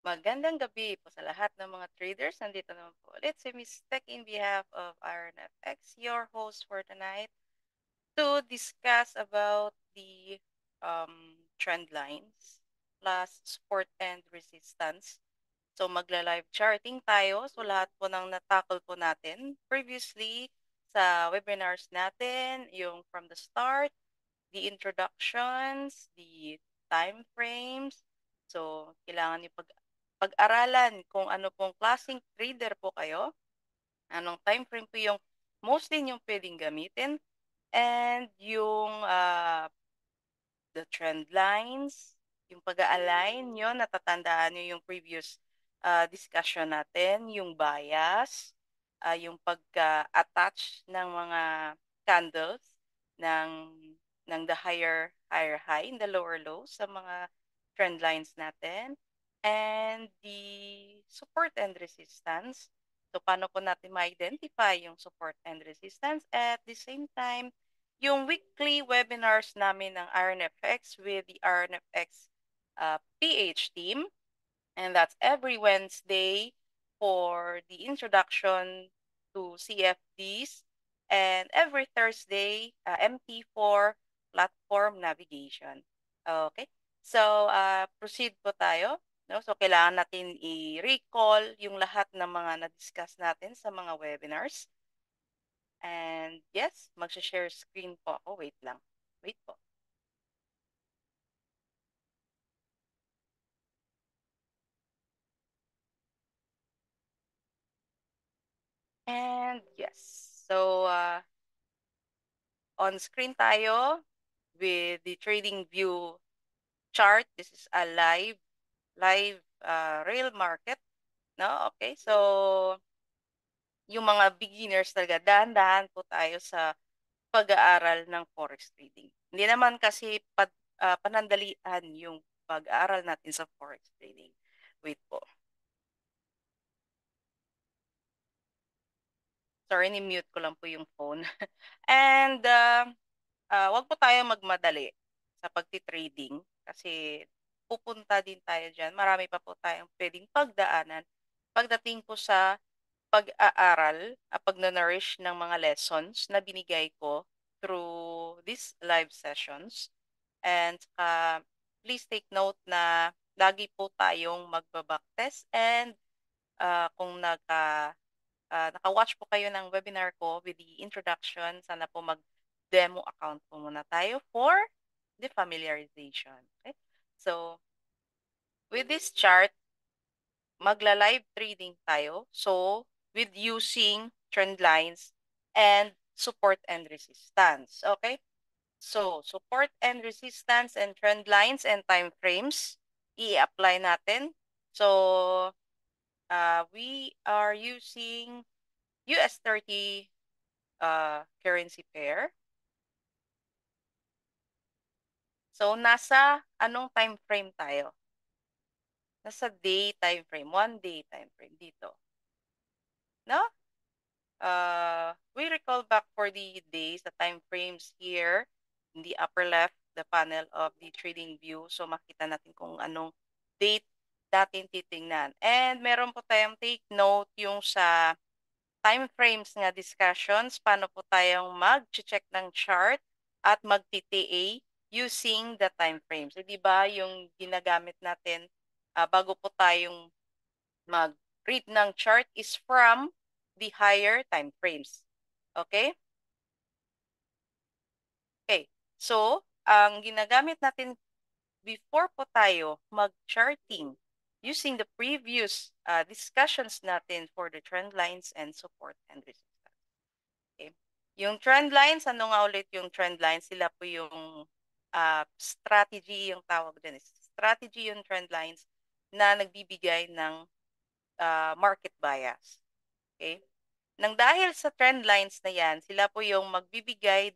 Magandang gabi po sa lahat ng mga traders. Nandito naman po ulit si Miss Tech in behalf of RNFX, your host for tonight, to discuss about the trend lines plus support and resistance. So magla-live charting tayo. So lahat po ng natakol po natin previously sa webinars natin, yung from the start, the introductions, the time frames. So, kailangan niyo pag-aralan kung ano pong klaseng trader po kayo, anong time frame po yung mostly yung pwedeng gamitin, and yung the trend lines, yung pag-a-align nyo, natatandaan nyo yung previous discussion natin, yung bias, yung pagka-attach ng mga candles ng the higher high and the lower low sa mga trend lines natin, and the support and resistance. So paano po natin ma-identify yung support and resistance, at the same time yung weekly webinars namin ng RNFX with the RNFX PH team. And that's every Wednesday for the introduction to CFDs, and every Thursday, MT4 platform navigation. Okay? So, proceed po tayo. No? So, kailangan natin i-recall yung lahat ng mga na-discuss natin sa mga webinars. And yes, magsha-share screen po ako. Wait lang. Wait po. And yes. So, on screen tayo with the trading view chart. This is a live real market. No? Okay. So, yung mga beginners talaga, dahan-dahan po tayo sa pag-aaral ng forex trading. Hindi naman kasi panandalian yung pag-aaral natin sa forex trading. Wait po. Sorry, ni-mute ko lang po yung phone. And wag po tayo magmadali sa pagti-trading kasi pupunta din tayo diyan. Marami pa po tayong pwedeng pagdaanan pagdating po sa pag-aaral, pagna-nourish ng mga lessons na binigay ko through these live sessions. And please take note na lagi po tayong magba-backtest, and kung naka-watch po kayo ng webinar ko with the introduction, sana po mag-demo account po muna tayo for the familiarization. Okay? So, with this chart, magla-live trading tayo. So, with using trend lines and support and resistance. Okay? So, support and resistance and trend lines and time frames, i-apply natin. So, we are using US30 currency pair. So, nasa anong time frame tayo? Nasa day time frame, 1 day time frame dito. No? We recall back for the days, the time frames here in the upper left, the panel of the trading view. So, makita natin kung anong date natin titingnan. And meron po tayong take note yung sa time frames nga discussions, paano po tayong mag-check ng chart at mag-TTA using the time frames. So, di ba yung ginagamit natin bago po tayong mag-read ng chart is from the higher time frames. Okay? Okay. So, ang ginagamit natin before po tayo mag-charting using the previous discussions natin for the trend lines and support and resistance. Okay. Yung trend lines, ano nga ulit yung trend lines? Sila po yung strategy, yung tawag din. Strategy yung trend lines na nagbibigay ng market bias. Okay? Nang dahil sa trend lines na yan, sila po yung magbibigay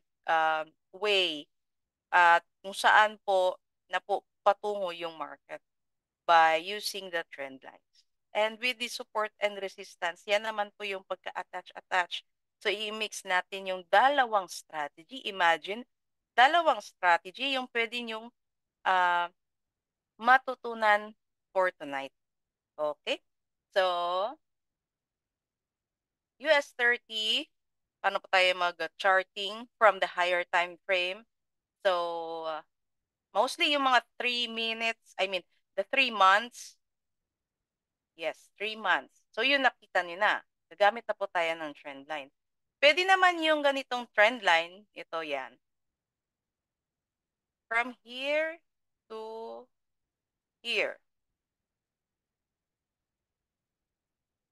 way at kung saan po na po patungo yung market by using the trend lines. And with the support and resistance, yan naman po yung pagka-attach-attach. So, i-mix natin yung dalawang strategy. Imagine, dalawang strategy yung pwede nyong uh, matutunan for tonight. Okay? So, US 30, paano po tayo mag-charting from the higher time frame? So, mostly yung mga 3 minutes, I mean, the 3 months, yes, 3 months. So, yun nakita niyo na. Gagamit na po tayo ng trend line. Pwede naman yung ganitong trend line, ito yan. From here to here.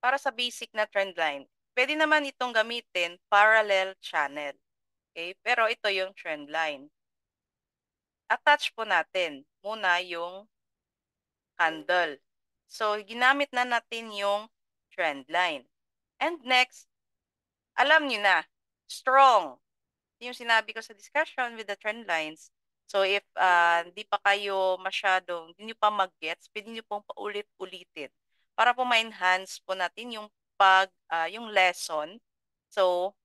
Para sa basic na trend line. Pwede naman itong gamitin parallel channel. Okay? Pero ito yung trend line. Attach po natin muna yung candle. So, ginamit na natin yung trend line. And next, alam nyo na, strong. Yung sinabi ko sa discussion with the trend lines. So, if di pa kayo masyadong, hindi nyo pa mag-gets, pwede nyo pong paulit-ulitin para po ma-enhance po natin yung yung lesson. So,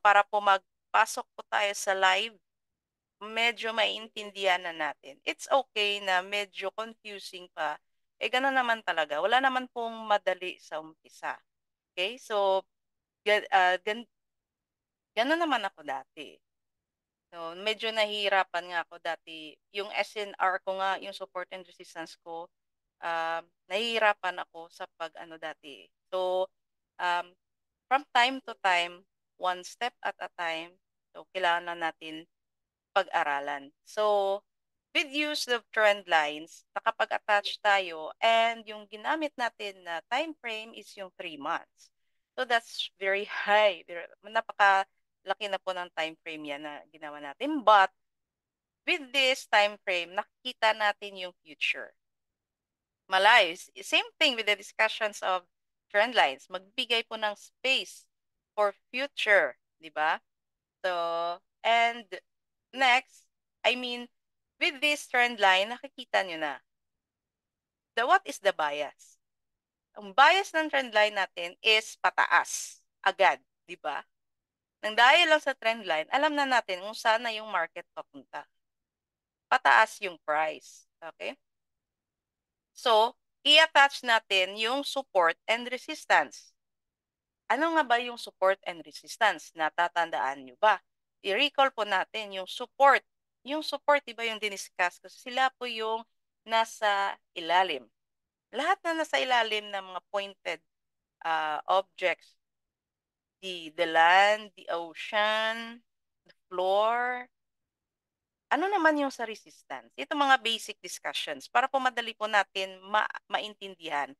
para po magpasok po tayo sa live, medyo maiintindihan na natin. It's okay na medyo confusing pa. Eh, gano'n naman talaga. Wala naman pong madali sa umpisa. Okay? So, gano'n naman ako dati. So, medyo nahihirapan nga ako dati. Yung SNR ko nga, yung support and resistance ko, nahihirapan ako sa pag-ano dati. So, um, from time to time, one step at a time, so kailangan na natin pag-aralan. So, with use of trend lines, nakapag-attach tayo and yung ginamit natin na time frame is yung 3 months. So, that's very high. Napakalaki na po ng time frame yan na ginawa natin. But, with this time frame, nakikita natin yung future. Malayo. Same thing with the discussions of trend lines. Magbigay po ng space for future, di ba? So, and next, I mean, with this trend line, nakikita nyo na. What is the bias? Ang bias ng trend line natin is pataas. Agad, di ba? Nang dahil lang sa trend line, alam na natin kung saan na yung market papunta. Pataas yung price. Okay? So, i-attach natin yung support and resistance. Ano nga ba yung support and resistance? Natatandaan nyo ba? I-recall po natin yung support. Yung support, di ba yung diniscuss ko? Sila po yung nasa ilalim. Lahat na nasa ilalim ng mga pointed objects. The land, the ocean, the floor. Ano naman yung sa resistance? Ito mga basic discussions para po madali po natin maintindihan.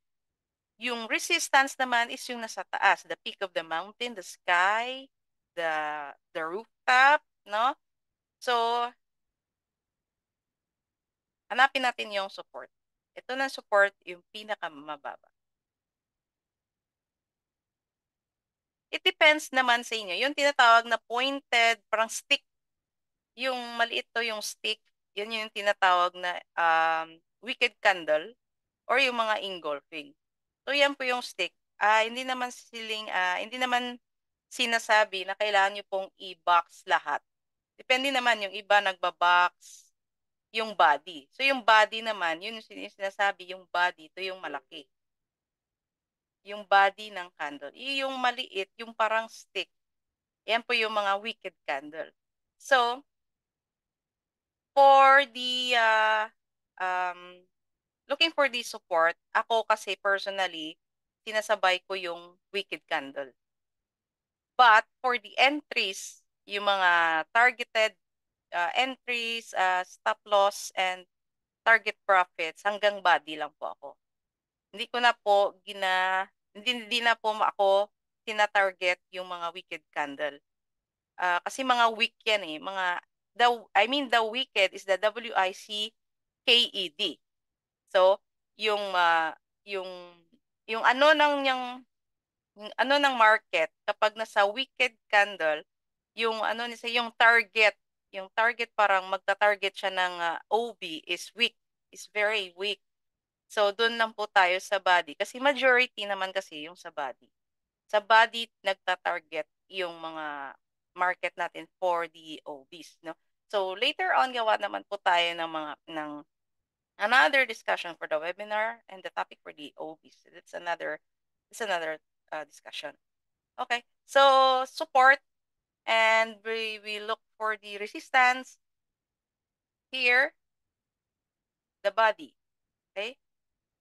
Yung resistance naman is yung nasa taas, the peak of the mountain, the sky, the rooftop, no? So, hanapin natin yung support. Ito na support, yung pinakamababa. It depends naman sa inyo. Yung tinatawag na pointed, parang stick, yung maliit to yung stick, yun yung tinatawag na wicked candle or yung mga engulfing. So, yan po yung stick. Hindi naman sinasabi na kailangan nyo pong i-box lahat. Depende naman, yung iba nagbabox yung body. So, yung body naman, yun yung sinasabi, yung body, ito yung malaki. Yung body ng candle. Yung maliit, yung parang stick. Yan po yung mga wicked candle. So, for the looking for the support, ako kasi personally, sinasabay ko yung wicked candle. But for the entries, yung mga targeted entries, stop loss, and target profits, hanggang body lang po ako. Hindi ko na po hindi na po ako tina-target yung mga wicked candle. Kasi mga weak yan eh. The wicked is the WICKED. So, yung, yung, yung ano yung ano ng market, kapag nasa wicked candle, yung target parang magta-target siya ng OB is weak, is very weak. So, doon lang po tayo sa body. Kasi majority naman kasi yung sa body. Sa body, nagta-target yung mga market natin for the OBs, no? So, later on, gawa naman po tayo ng Another discussion for the webinar and the topic for the OBs. It's another discussion. Okay, so support, and we look for the resistance here, the body. Okay,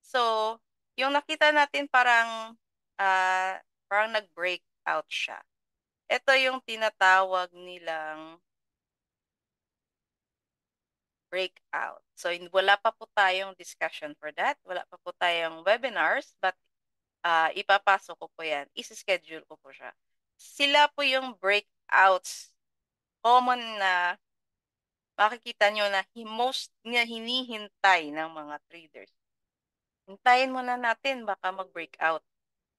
so yung nakita natin uh, parang nag-break out siya. Ito yung tinatawag nilang breakout. So, wala pa po tayong discussion for that. Wala pa po tayong webinars, but ipapasok ko po yan. Isi-schedule ko po siya. Sila po yung breakouts. Common na makikita nyo na most na hinihintay ng mga traders. Hintayin muna natin, baka mag-breakout.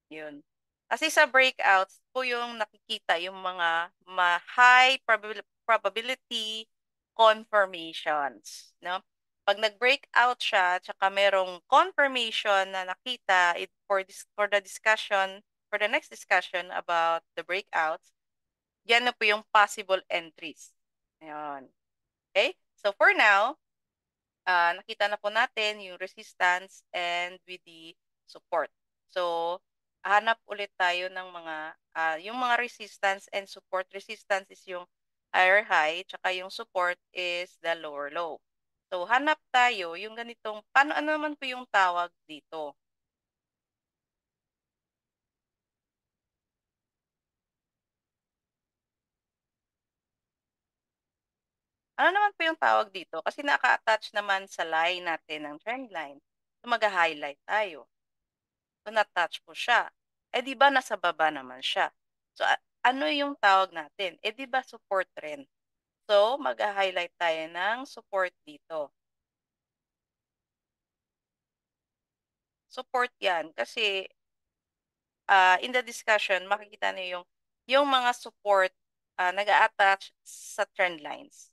Yun. Kasi sa breakouts po yung nakikita yung mga high probability confirmations, no? Pag nag-breakout siya, tsaka merong confirmation na nakita for the discussion, for the next discussion about the breakouts, yan na po yung possible entries. Ayun. Okay? So for now, nakita na po natin yung resistance and with the support. So, hanap ulit tayo ng yung mga resistance and support. Resistance is yung higher high, tsaka yung support is the lower low. So, hanap tayo yung ganitong, ano naman po yung tawag dito? Ano naman po yung tawag dito? Kasi naka-attach naman sa line natin ng trend line. So, mag-highlight tayo. So, na-touch po siya. Eh, di ba nasa baba naman siya? So, ano yung tawag natin? Eh, di ba support rin? So, mag-highlight tayo ng support dito. Support yan. Kasi, in the discussion, makikita niyo yung mga support nag-a-attach sa trend lines.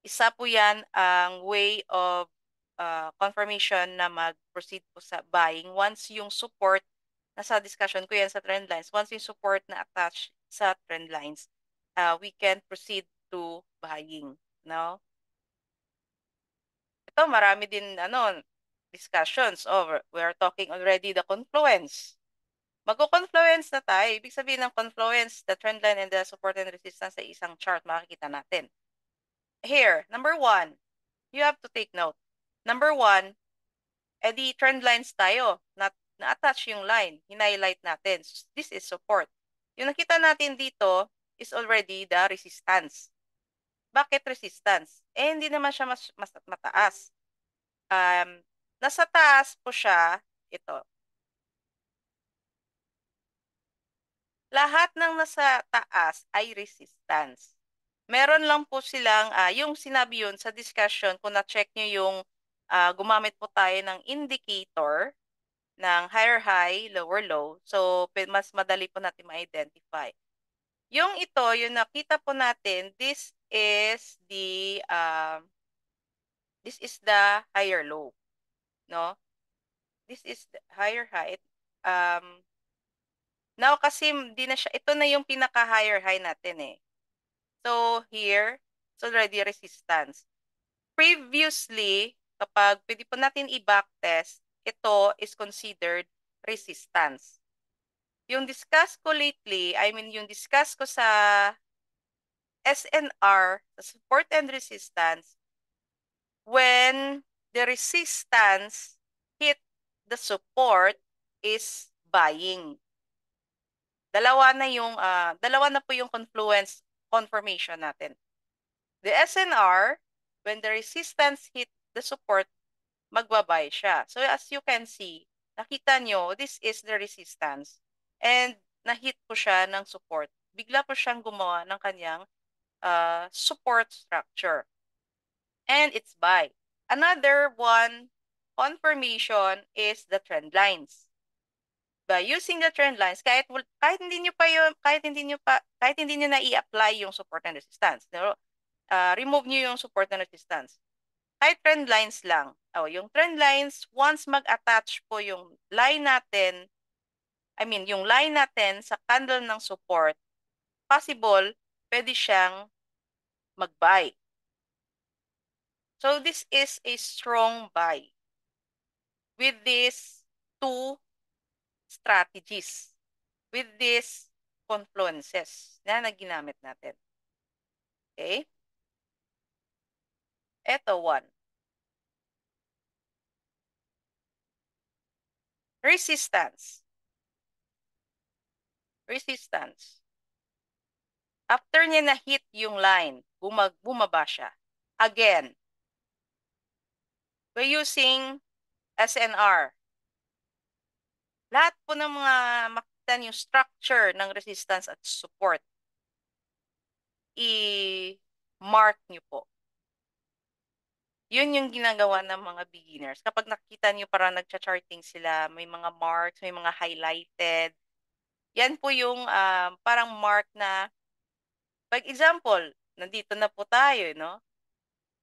Isa po yan ang way of confirmation na mag-proceed po sa buying once yung support, nasa discussion ko yan sa trend lines, once yung support na attach sa trend lines, we can proceed to buying. No? Ito, marami din discussions over. We are talking already the confluence. Magko-confluence na tayo. Ibig sabihin ng confluence, the trend line and the support and resistance sa isang chart, makikita natin. Here, number one, you have to take note. Number one, edi trend lines tayo. Na-attach yung line. Hinighlight natin. This is support. Yung nakita natin dito is already the resistance. Bakit resistance? Eh, hindi naman siya mas mataas. Nasa taas po siya, ito. Lahat ng nasa taas ay resistance. Meron lang po silang, yung sinabi yun sa discussion, kung na-check nyo yung gumamit po tayo ng indicator ng higher high, lower low. So, mas madali po natin ma-identify. Yung ito, yung nakita po natin, this is the higher low, no? This is the higher high. Now, kasi di na siya, ito na yung pinaka-higher high natin eh. So, here, it's already resistance. Previously, kapag pwede po natin i-backtest, ito is considered resistance. Yung discuss ko lately, yung discuss ko sa SNR, sa support and resistance, when the resistance hit the support is buying. Dalawa na po yung confirmation natin. The SNR, when the resistance hit the support, magbabay siya. So as you can see, nakita nyo, this is the resistance. And na-hit po siya ng support. Bigla po siyang gumawa ng kanyang support structure. And it's buy. Another one confirmation is the trend lines. By using the trend lines, kahit hindi niyo pa yun, kahit hindi niyo na i-apply yung support and resistance, no? Remove niyo yung support and resistance. Kahit trend lines lang. Yung trend lines, once mag-attach po yung line natin, yung line natin sa candle ng support, possible, pwede siyang mag-buy. So this is a strong buy with these two strategies, with these confluences na ginamit natin. Okay? Ito, one. Resistance. Resistance. After niya na-hit yung line, bumaba siya. Again, by using SNR. Lahat po ng mga makita niyo structure ng resistance at support, i-mark niyo po. Yun yung ginagawa ng mga beginners. Kapag nakita niyo parang nagcha-charting sila, may mga marks, may mga highlighted. Yan po yung parang mark na, for example, nandito na po tayo, no?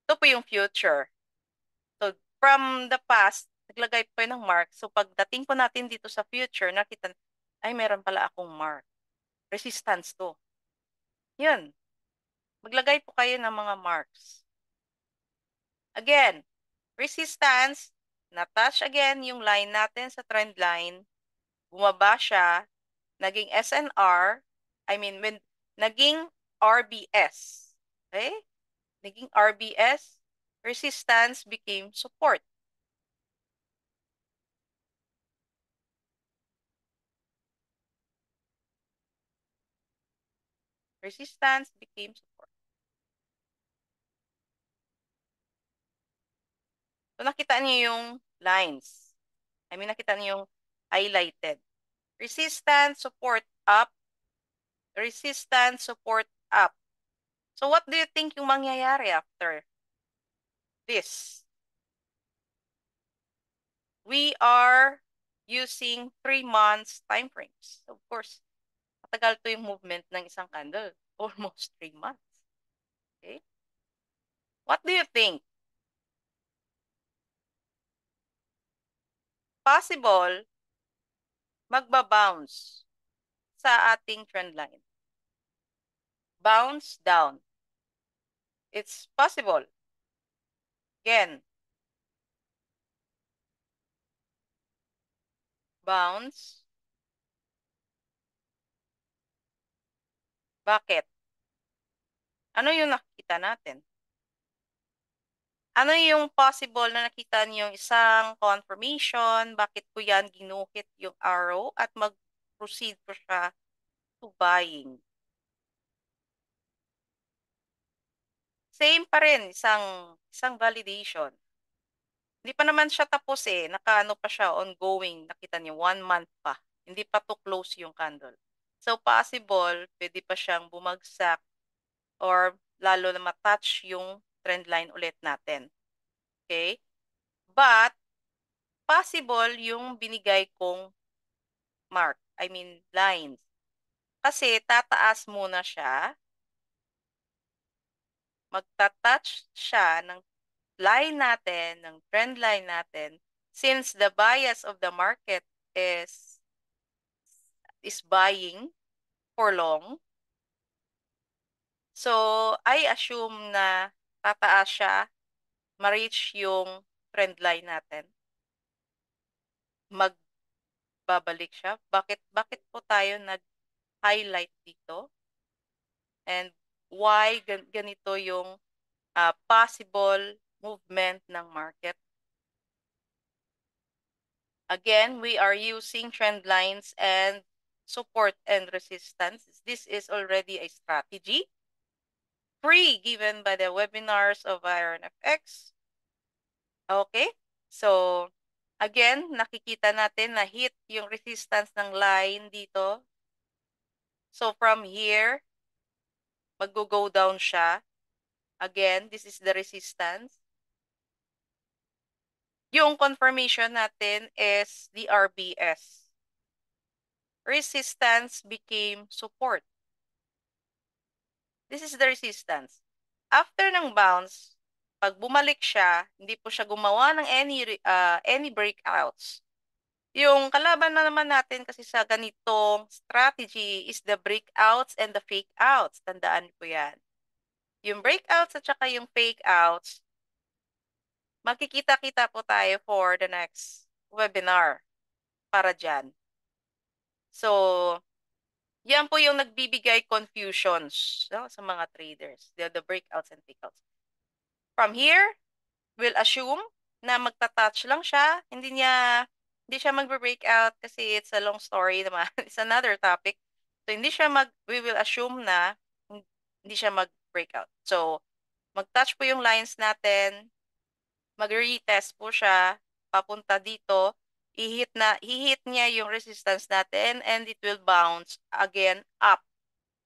Ito po yung future. So, from the past, naglagay po ng mark. So, pagdating po natin dito sa future, nakita, ay, meron pala akong mark. Resistance to. Yun. Maglagay po kayo ng mga marks. Again, resistance, na-touch again yung line natin sa trend line, bumaba siya, naging SNR, naging RBS. Okay? Naging RBS, resistance became support. Resistance became support. So, nakita niyo yung lines. Nakita niyo yung highlighted. Resistance, support, up. Resistance, support, up. So, what do you think yung mangyayari after this? We are using 3 months time frames. Of course, matagal to yung movement ng isang candle. Almost 3 months. Okay? What do you think? Possible magbabounce sa ating trend line. Bounce down. It's possible. Again, bounce. Bakit? Ano yung nakikita natin? Ano yung possible na nakita niyo isang confirmation? Bakit po yan ginuhit yung arrow at mag-proceed po siya to buying? Same pa rin, isang validation. Hindi pa naman siya tapos eh. Nakaano pa siya, ongoing. Nakita niyo, 1 month pa. Hindi pa to close yung candle. So, possible, pwede pa siyang bumagsak or lalo na matouch yung trend line ulit natin. Okay? But, possible yung binigay kong lines. Kasi tataas muna siya, magta-touch siya ng line natin, ng trend line natin, since the bias of the market is buying for long. So, I assume na tataas siya, ma-reach yung trend line natin. Magbabalik siya. Bakit po tayo nag-highlight dito? And why ganito yung possible movement ng market? Again, we are using trend lines and support and resistance. This is already a strategy free given by the webinars of IronFX. Okay? So, again, nakikita natin na hit yung resistance ng line dito. So, from here, mag-go down siya. Again, this is the resistance. Yung confirmation natin is the RBS. Resistance became support. This is the resistance. After ng bounce, pag bumalik siya, hindi po siya gumawa ng any breakouts. Yung kalaban na naman natin kasi sa ganitong strategy is the breakouts and the fake outs. Tandaan po yan. Yung breakouts at saka yung fake outs, Magkikita-kita po tayo for the next webinar para dyan. So, yan po yung nagbibigay confusions, no, sa mga traders, the breakouts and takeouts. From here, we'll assume na magta-touch lang siya, hindi siya magbe-breakout kasi it's a long story naman. It's another topic. So we will assume na hindi siya mag-breakout. So mag-touch po yung lines natin, mag-retest po siya papunta dito, hihit niya yung resistance natin and it will bounce again up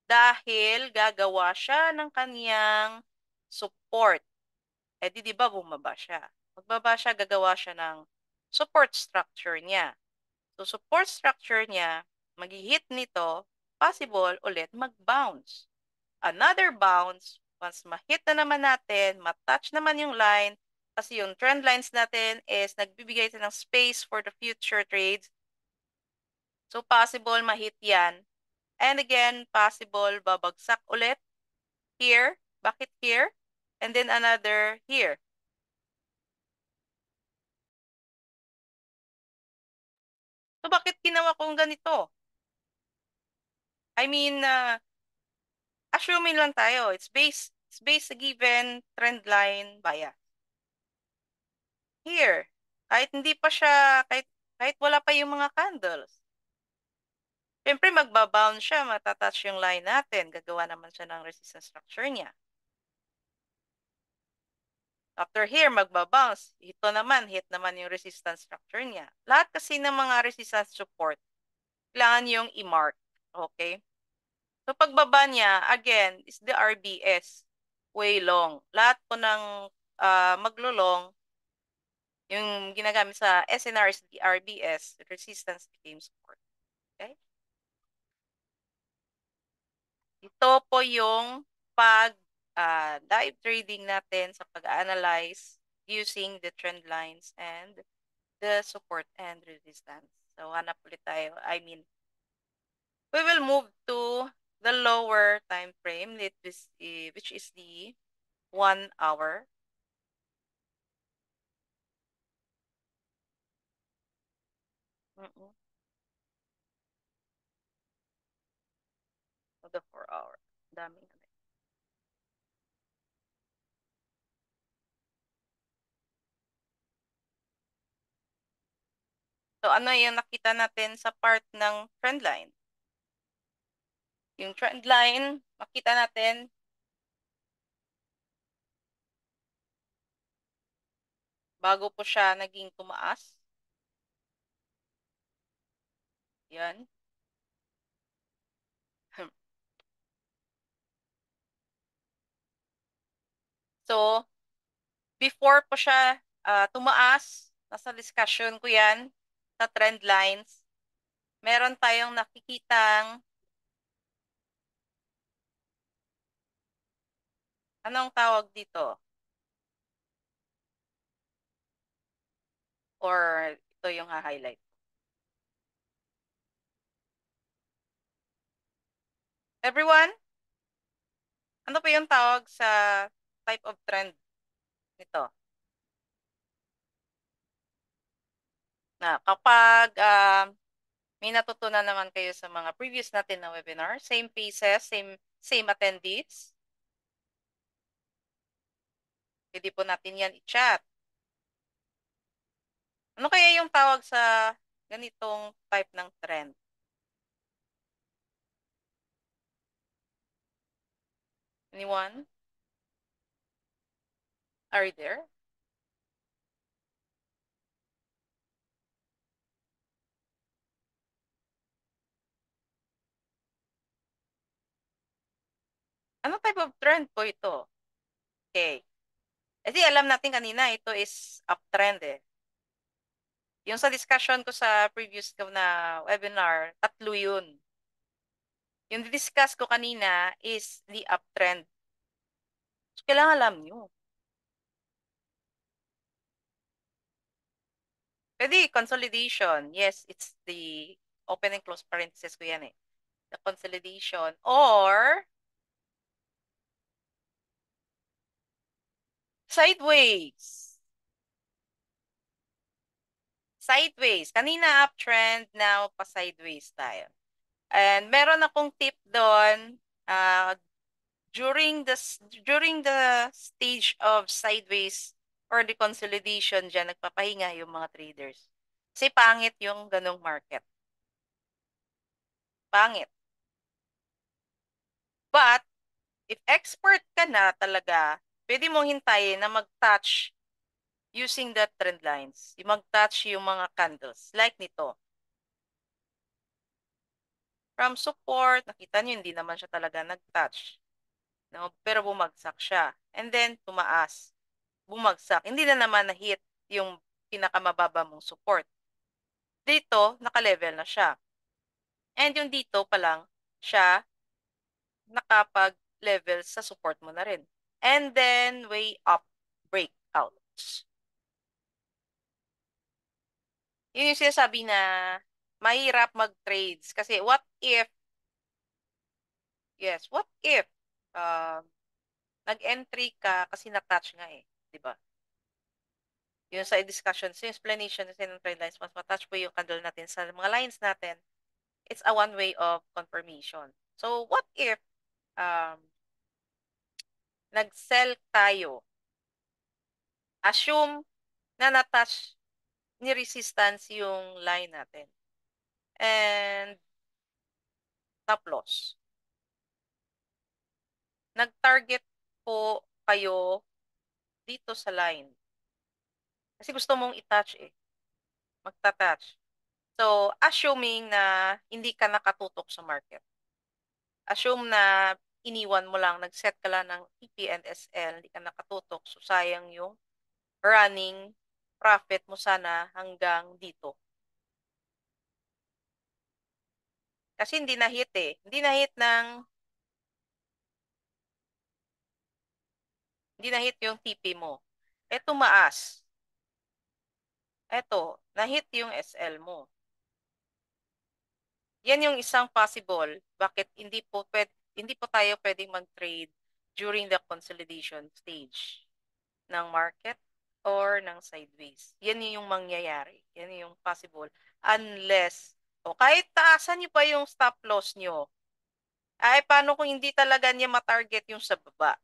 dahil gagawa siya ng kaniyang support. Eh di ba bumaba siya? Magbaba siya, gagawa siya ng support structure niya. So support structure niya, mag-hit nito, possible ulit mag-bounce. Another bounce, once ma-hit na naman natin, ma-touch naman yung line, kasi yung trend lines natin is nagbibigay ito ng space for the future trades. So possible ma-hit yan. And again, possible babagsak ulit here. Bakit here? And then another here. So bakit ginawa kong ganito? I mean, assuming lang tayo, it's based sa given trend line bias. Here, kahit hindi pa siya, kahit wala pa yung mga candles. Siyempre, magbabound siya, matatouch yung line natin. Gagawa naman siya ng resistance structure niya. After here, magbabounce. Hit naman yung resistance structure niya. Lahat kasi ng mga resistance support, kailangan yung i-mark. Okay? So, pagbaba niya, again, is the RBS. Way long. Lahat po ng maglulong, yung ginagamit sa SNR is the RBS, resistance became support. Okay? Ito po yung dive trading natin sa pag-analyze using the trend lines and the support and resistance. So, hanap ulit tayo. We will move to the lower time frame, which is the 1 hour. So, the 4 hour. Daming. So, ano yung nakita natin sa part ng trend line? Yung trend line, makita natin, bago po siya naging tumaas. Yan. So, before po siya tumaas, nasa discussion ko yan, sa trend lines, meron tayong nakikitang, anong tawag dito? Or ito yung ha-highlight. Everyone, ano pa yung tawag sa type of trend nito? Na kapag may natutunan naman kayo sa mga previous natin na webinar, same pieces, same attendees, pwede po natin yan i-chat. Ano kaya yung tawag sa ganitong type ng trend? Anyone? Are you there? Ano type of trend po ito? Okay. Kasi alam natin kanina, ito is uptrend eh. Yung sa discussion ko sa previous ko na webinar, tatlo yun. Yung discuss ko kanina is the uptrend. So, kailangan alam nyo. Pwede, consolidation. Yes, it's the open and close parenthesis ko yan eh. The consolidation. Or, sideways. Sideways. Kanina uptrend, now pa sideways tayo. And meron akong tip doon, uh, during the stage of sideways or the consolidation diyan nagpapahinga yung mga traders. Kasi pangit yung ganong market. Pangit. But if expert ka na talaga, pwede mong hintayin na mag-touch using the trend lines. Yung mag-touch yung mga candles. Like nito. From support, nakita nyo, hindi naman siya talaga nag-touch. No? Pero bumagsak siya. And then, tumaas. Bumagsak. Hindi na naman na-hit yung pinakamababa mong support. Dito, naka-level na siya. And yung dito pa lang, siya nakapag-level sa support mo na rin. And then, way up breakouts. Yun yung sinasabi na mahirap mag-trades. Kasi what if, yes, what if, nag-entry ka kasi na-touch nga eh. Di ba? Yung sa discussion, sa explanation natin ng trend lines, mas matouch po yung candle natin sa mga lines natin, it's a one way of confirmation. So, what if um, nag-sell tayo? Assume na na-touch ni resistance yung line natin. And stop loss. Nag-target po kayo dito sa line. Kasi gusto mong i-touch eh. Magta-touch. So, assuming na hindi ka nakatutok sa market. Assume na iniwan mo lang, nag-set ka lang ng TP and SL, hindi ka nakatutok. So, sayang yung running profit mo sana hanggang dito. Kasi hindi na-hit eh. Hindi na-hit yung TP mo. Eto maas. Eto, na-hit yung SL mo. Yan yung isang possible. Bakit hindi po tayo pwedeng mag-trade during the consolidation stage ng market or ng sideways. Yan yung mangyayari. Yan yung possible. Unless, o kahit taasan nyo pa yung stop loss nyo, ay paano kung hindi talaga niya matarget yung sa baba?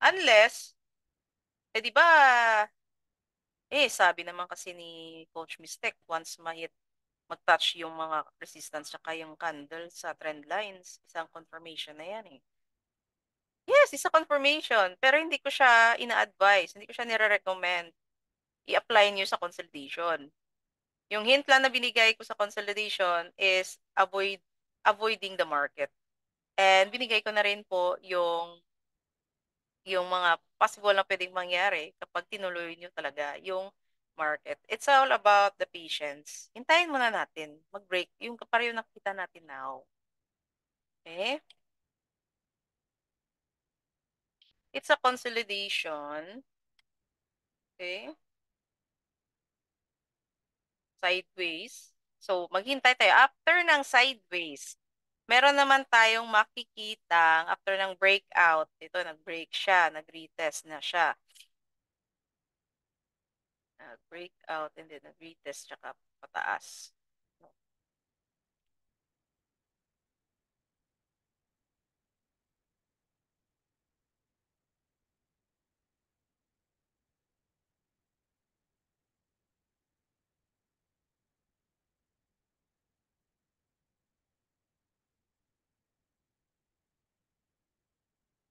Unless, di ba, sabi naman kasi ni Coach Mistek, once mag-touch yung mga resistance tsaka yung candle sa trend lines, isang confirmation na yan eh. Yes, isa confirmation. Pero hindi ko siya ina-advise, hindi ko siya nire-recommend i-apply niyo sa consolidation. Yung hint lang na binigay ko sa consolidation is avoiding the market. And binigay ko na rin po yung mga possible na pwedeng mangyari kapag tinuloy nyo talaga yung market. It's all about the patience. Hintayin muna natin mag-break yung pareho nakita natin now. Okay? It's a consolidation. Okay? Sideways. So, maghintay tayo. After ng sideways, meron naman tayong makikita after ng breakout. Ito, nag-break siya. Nag-retest na siya. Nag-breakout and then nag-retest tsaka pataas.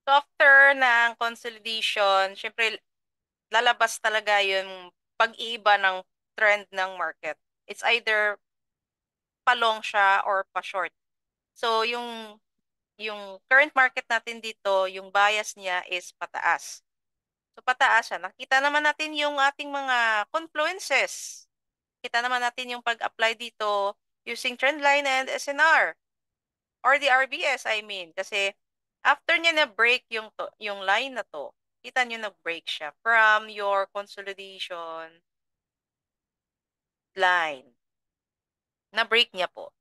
So, after ng consolidation, syempre, lalabas talaga yung pag-iiba ng trend ng market. It's either pa-long siya or pa-short. So, yung current market natin dito, yung bias niya is pataas. So, pataas siya. Nakita naman natin yung ating mga confluences. Kita naman natin yung pag-apply dito using trendline and SNR or the RBS, I mean. Kasi after niya na-break yung line na to, kita nyo na-break siya from your consolidation line. Na-break niya po.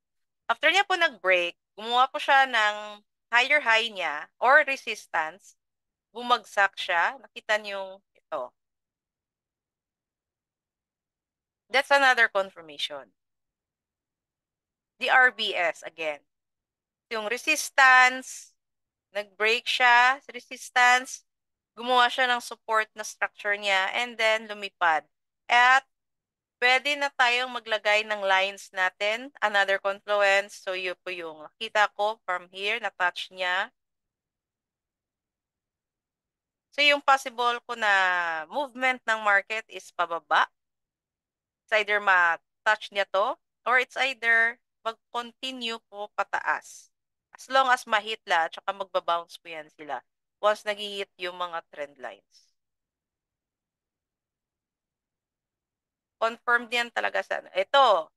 After niya po nag-break, gumawa po siya ng higher high niya or resistance, bumagsak siya. Nakita niyo yung ito. That's another confirmation. The RBS again. Yung resistance, nag-break siya sa resistance, gumawa siya ng support na structure niya, and then lumipad. At pwede na tayong maglagay ng lines natin, another confluence. So, yun po yung nakita ko from here, na-touch niya. So, yung possible ko na movement ng market is pababa. It's either ma-touch niya to, or it's either mag-continue po pataas. As long as ma-hit la, tsaka magbabounce po yan sila. Once nag-hit yung mga trend lines. Confirmed yan talaga sa ano. Ito,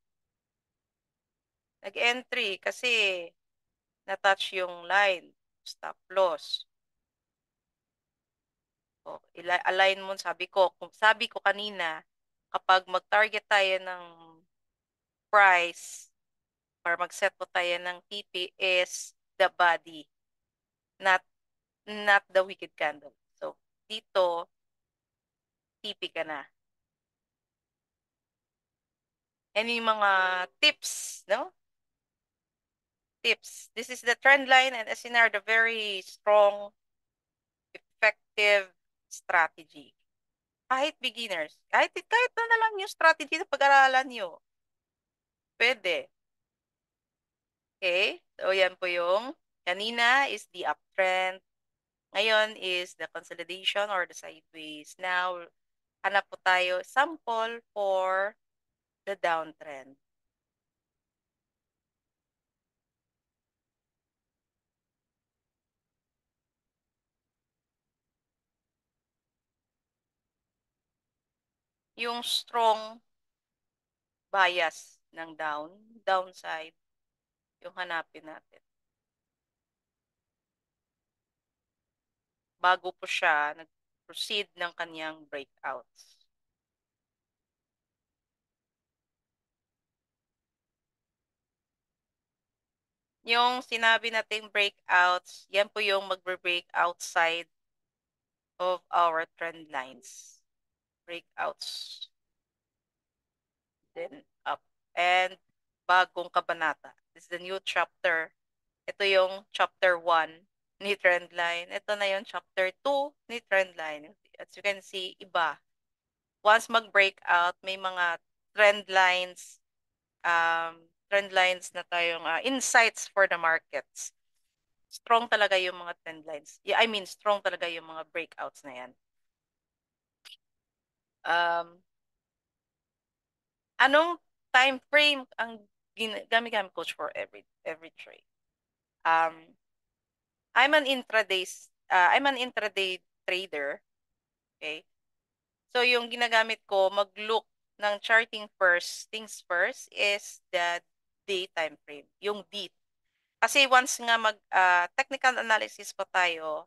nag-entry kasi na-touch yung line. Stop loss. O, align mo, sabi ko kanina, kapag mag-target tayo ng price, or mag-set po tayo ng TP is the body, not the wicked candle. So, dito, TP ka na. And yung mga tips, no? Tips. This is the trend line and SNR, the very strong, effective strategy. Kahit beginners, kahit na lang yung strategy na pag-aralan nyo, pwede. Okay? So, yan po yung kanina is the uptrend. Ngayon is the consolidation or the sideways. Now, hanap po tayo sample for the downtrend. Yung strong bias ng downside, yung hanapin natin. Bago po siya nag-proceed ng kanyang breakouts. Yung sinabi nating breakouts, yan po yung magbe-break outside of our trend lines. Breakouts. Then up. And bagong kabanata. This is the new chapter. Ito yung chapter 1 ni Trendline. Ito na yung chapter 2 ni Trendline. As you can see, iba. Once mag-breakout, may mga trend lines, trend lines na tayong insights for the markets. Strong talaga yung mga trend lines. Yeah, I mean, strong talaga yung mga breakouts na yan. Anong time frame ang gamit coach for every trade? Um, I'm an intraday trader. Okay? So, yung ginagamit ko, mag-look ng charting things first is the day time frame, yung D. Kasi once nga technical analysis po tayo,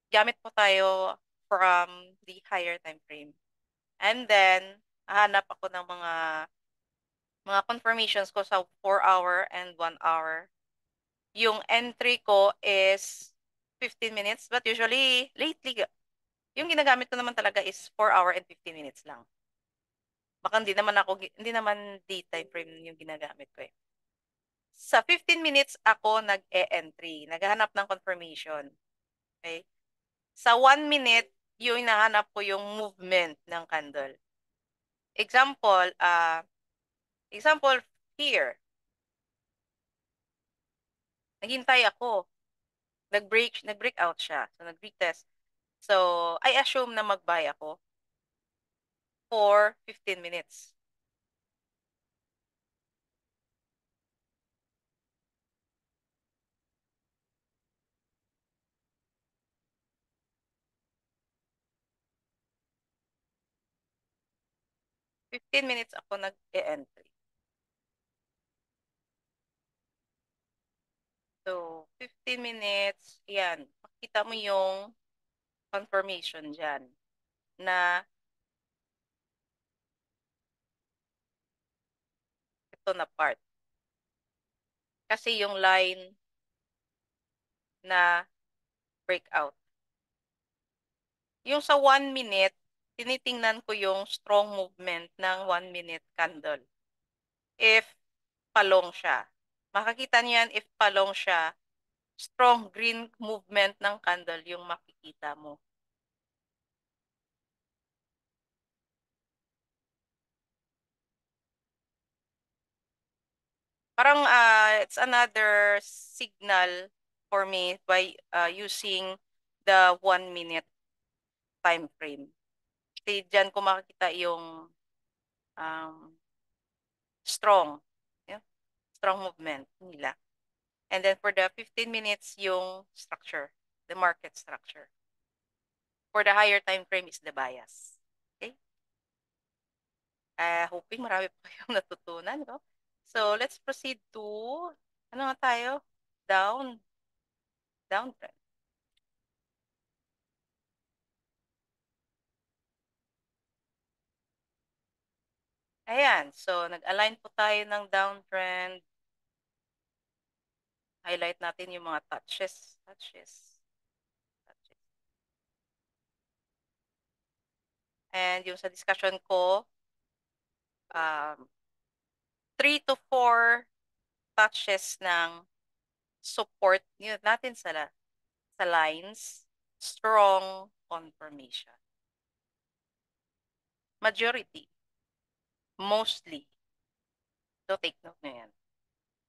gamit po tayo from the higher time frame. And then, hahanap ako ng mga confirmations ko sa 4 hour and 1 hour. Yung entry ko is 15 minutes, but usually, lately, yung ginagamit ko naman talaga is 4 hour and 15 minutes lang. Baka hindi naman daytime frame yung ginagamit ko eh. Sa 15 minutes ako nag-e-entry, naghahanap ng confirmation. Okay? Sa 1 minute, yung hinahanap ko yung movement ng candle. Example here. Naghintay ako. Nag-break out siya. So, nag-retest. So, I assume na mag-buy ako for 15 minutes. 15 minutes ako nag-e-entry. So, 15 minutes, yan. Makita mo yung confirmation dyan na ito na part. Kasi yung line na breakout. Yung sa 1 minute, tinitingnan ko yung strong movement ng 1 minute candle. If palong siya. Makakita niyo yan if palong siya, strong green movement ng candle yung makikita mo. Parang it's another signal for me by using the 1 minute time frame. Kasi dyan ko makikita yung um, strong, yeah, strong movement nila. And then for the 15 minutes, yung structure, the market structure. For the higher time frame is the bias. Okay? Hoping marami pa kayong natutunan, no? So, let's proceed to, ano nga tayo? Downtrend. Ayan, so nag-align po tayo ng downtrend. Highlight natin yung mga touches. And yung sa discussion ko, 3 to 4 touches ng support natin sa lines, strong confirmation. Majority, mostly. So take note nyo yan.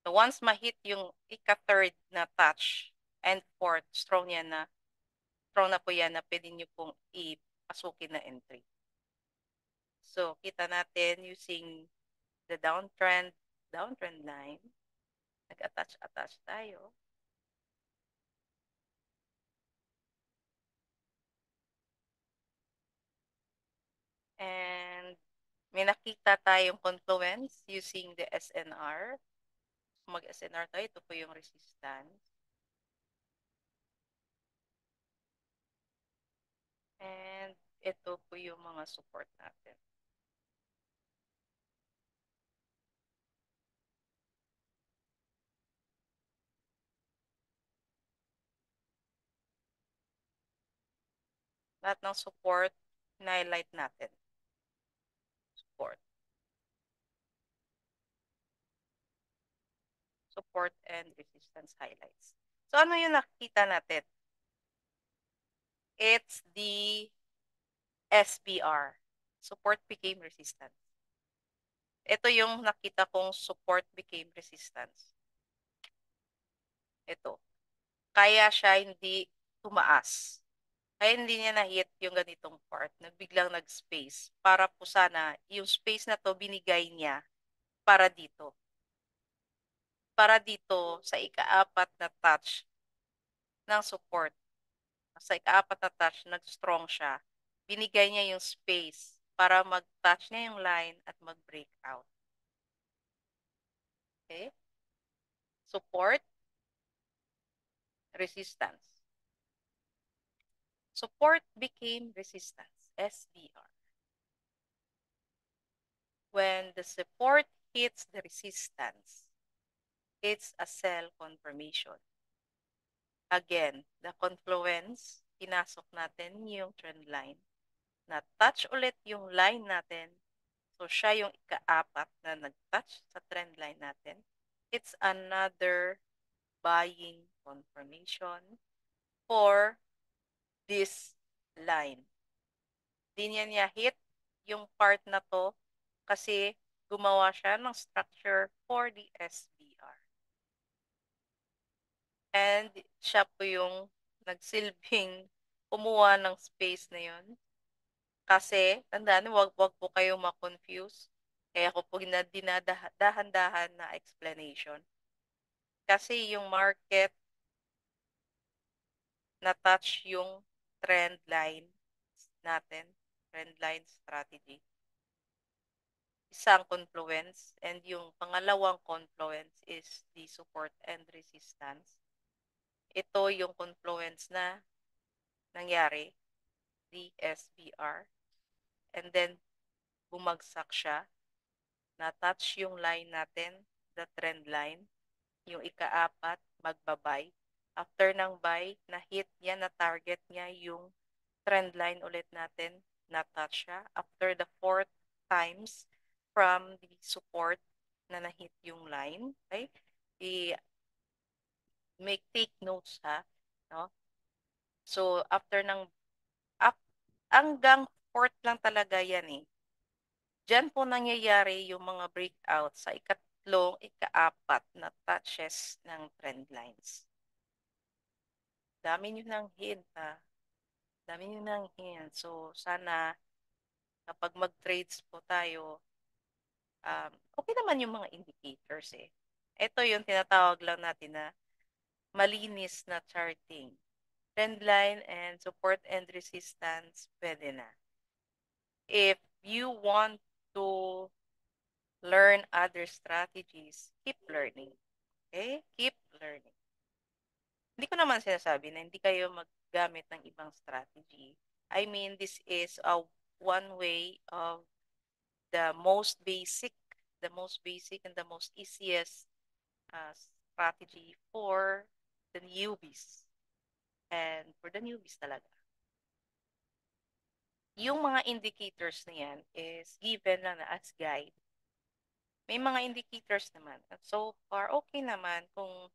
So once ma-hit yung ika-third na touch and fourth, strong na po yan na pwede nyo pong ipasukin na entry. So kita natin using the downtrend line. Nag-attach tayo. And may nakita tayong confluence using the SNR. Mag-SNR tayo. Ito po yung resistance. And ito po yung mga support natin. Lahat ng support, highlight natin. Support. Support and resistance highlights. So ano yung nakikita natin? It's the SBR. Support became resistance. Ito yung nakita kong support became resistance. Ito. Kaya siya hindi tumaas. Kaya hindi niya na-hit yung ganitong part. Biglang nag-space. Para po sana, yung space na to binigay niya para dito. Para dito sa ika-apat na touch ng support. Sa ika-apat na touch, nag-strong siya. Binigay niya yung space para mag-touch niya yung line at mag-break out. Okay? Support, resistance. Support became resistance, SBR. When the support hits the resistance, it's a sell confirmation. Again, the confluence, pinasok natin yung trend line. Na-touch ulit yung line natin. So, siya yung ika-apat na nag-touch sa trend line natin. It's another buying confirmation for this line. Di niya hit yung part na to kasi gumawa siya ng structure for the SBR. And siya po yung nagsilbing kumuha ng space na yun. Kasi, tandaan, wag po kayong ma-confuse. Kaya ako po dinadahan-dahan na explanation. Kasi yung market na-touch yung trend line natin, trend line strategy. Isang confluence, and yung pangalawang confluence is the support and resistance. Ito yung confluence na nangyari, the SBR. And then, bumagsak siya. Na-touch yung line natin, the trend line. Yung ika-apat, magbabay. After ng buy, na-hit niya, na-target niya yung trend line ulit natin, na-touch siya. After the fourth times from the support na na-hit yung line, okay? Take notes ha, no? So, after ng, up, hanggang fourth lang talaga yan eh. Diyan po nangyayari yung mga breakout sa ikatlong, ikaapat na touches ng trend lines. Dami nyo ng hint ha. Dami nyo ng hint. So, sana kapag mag-trades po tayo, okay naman yung mga indicators eh. Ito yung tinatawag lang natin na malinis na charting. Trend line and support and resistance, pwede na. If you want to learn other strategies, keep learning. Okay? Keep learning. Hindi ko naman sinasabi na hindi kayo maggamit ng ibang strategy. I mean, this is a one way of the most basic and the most easiest strategy for the newbies. And for the newbies talaga. Yung mga indicators na yan is given lang na as guide. May mga indicators naman. At so far, okay naman kung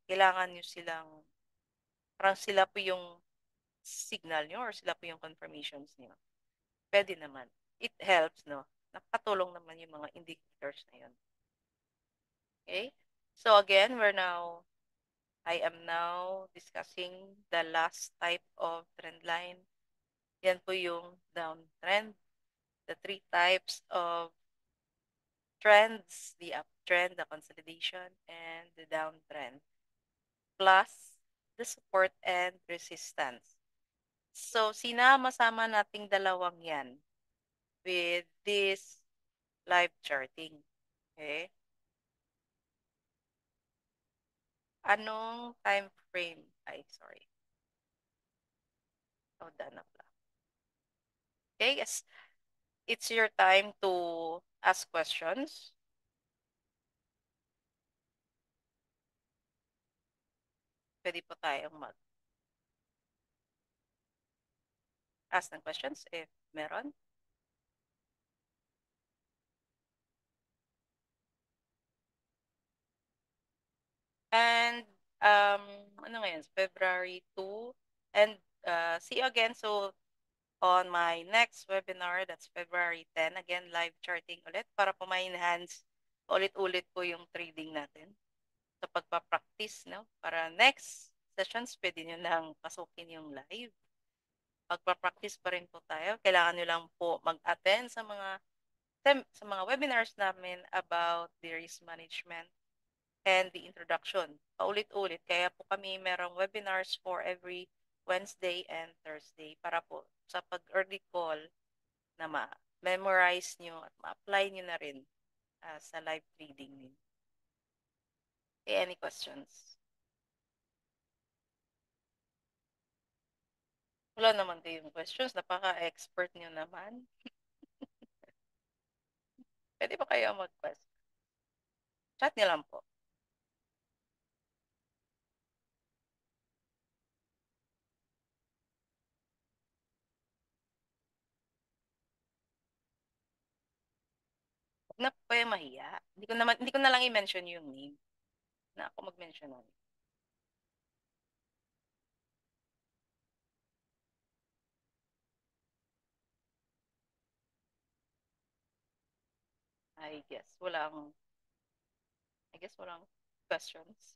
kailangan nyo silang, parang sila po yung signal nyo or sila po yung confirmations nyo. Pwede naman. It helps, no? Nakatulong naman yung mga indicators na yun. Okay? So again, I am now discussing the last type of trend line. Yan po yung downtrend. The three types of trends, the uptrend, the consolidation, and the downtrend, plus the support and resistance. So, sinama-sama nating dalawang yan with this live charting. Okay? Anong time frame? Ay, sorry. Oh, done na pala. Okay, yes. It's your time to ask questions. Pwede po tayong mag-ask ng questions if meron. And, ano ngayon? February 2. And see you again. So, on my next webinar, that's February 10. Again, live charting ulit para po ma-enhance ulit-ulit po yung trading natin sa pagpa-practice, no? Para next sessions, pwede nyo nang pasukin yung live. Pagpa-practice pa rin po tayo. Kailangan nyo lang po mag-attend sa mga webinars namin about the risk management and the introduction. Paulit-ulit. Kaya po kami merong webinars for every Wednesday and Thursday para po sa pag-early call na ma-memorize nyo at ma-apply nyo na rin sa live trading nyo. Okay, any questions? Wala naman kayong questions. Napaka-expert nyo naman. Pwede ba kayo mag-question? Chat nyo lang po. Huwag na po kayo mahiya. Hindi ko na lang i-mention yung name na ako mag-mention nun. I guess walang questions.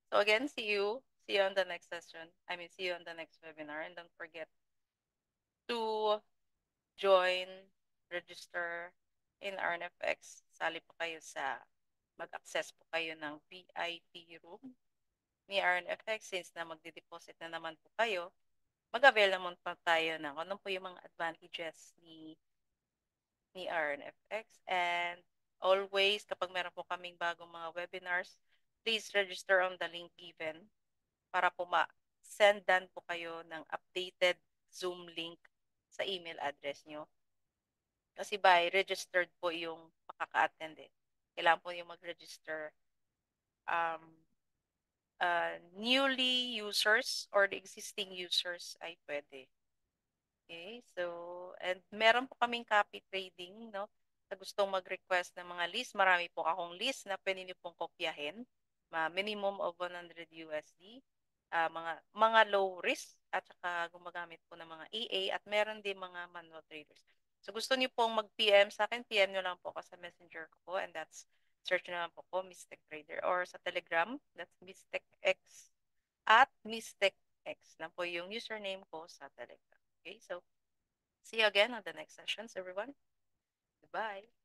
So again, see you on the next session. See you on the next webinar. And don't forget to join, register in RNFX. Sali po kayo mag-access po kayo ng VIP room ni RNFX. Since na magde-deposit na naman po kayo, mag-avail naman po tayo ng ano po yung mga advantages ni RNFX. And always, kapag meron po kaming bagong mga webinars, please register on the link given para po sendan po kayo ng updated Zoom link sa email address nyo. Kasi by registered po yung makaka-attend eh. Kailangan po yung mag-register newly users or the existing users ay pwede. Okay, so, and meron po kaming copy trading, no? Sa gustong mag-request ng mga list, marami po akong list na pwede niyo pong kopyahin. Minimum of 100 USD. Mga low risk at saka gumagamit po ng mga EA at meron din mga manual traders. So gusto niyo pong mag-PM sa akin, PM niyo lang po ako sa messenger ko po, and that's search na lang po ko, Mistech Trader, or sa Telegram, that's Mistech X at Mistech X na po yung username ko sa Telegram. Okay, so see you again on the next sessions, everyone. Goodbye.